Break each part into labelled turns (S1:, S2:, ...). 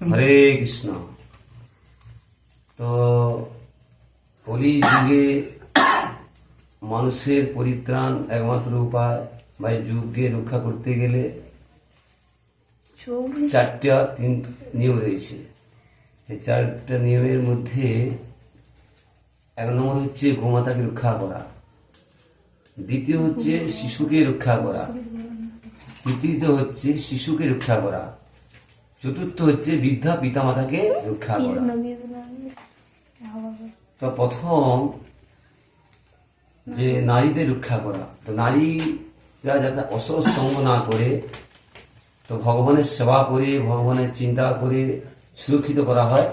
S1: হরে কৃষ্ণ। তো কলি যুগে মানুষের পরিত্রাণ একমাত্র উপায় বা যুগকে রক্ষা করতে গেলে চারটা নিয়ম রয়েছে। এই চারটা নিয়মের মধ্যে এক নম্বর হচ্ছে গোমাতাকে রক্ষা করা, দ্বিতীয় হচ্ছে শিশুকে রক্ষা করা, তৃতীয় হচ্ছে শিশুকে রক্ষা করা, চতুর্থ হচ্ছে বৃদ্ধা পিতামাতাকে রক্ষা করা। তো প্রথম যে নারীদের রক্ষা করা, তো নারীরা যাতে অসৎ সঙ্গ না করে, তো ভগবানের সেবা করে ভগবানের চিন্তা করে সুরক্ষিত করা হয়,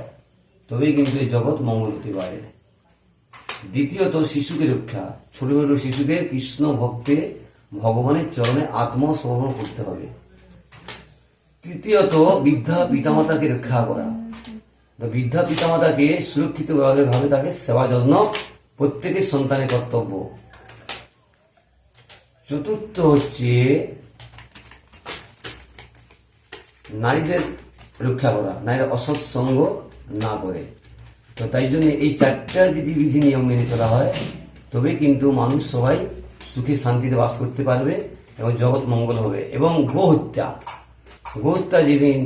S1: তবেই কিন্তু এই জগৎ মঙ্গল হতে পারে। দ্বিতীয়ত শিশুকে রক্ষা, ছোট ছোট শিশুদের কৃষ্ণ ভক্তে ভগবানের চরণে আত্মসমর্পণ করতে হবে। তৃতীয়ত বৃদ্ধা পিতামাতাকে রক্ষা করা, বৃদ্ধা পিতামাতাকে সুরক্ষিত ভাবে তাকে সেবা যত্ন প্রত্যেকের সন্তানের কর্তব্য। চতুর্থ হচ্ছে নারীদের রক্ষা করা, নারীরা অসৎ সঙ্গ না করে। তো তাই জন্য এই চারটা যদি বিধি নিয়ম মেনে চলা হয়, তবে কিন্তু মানুষ সবাই সুখে শান্তিতে বাস করতে পারবে এবং জগৎ মঙ্গল হবে। এবং গোহত্যা যেদিন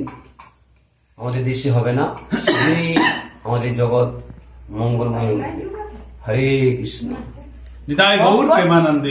S1: আমাদের দেশে হবে না, সেদিনই আমাদের জগৎ মঙ্গলময় হবে। হরে কৃষ্ণ।
S2: নিতাই গৌর প্রেমানন্দে।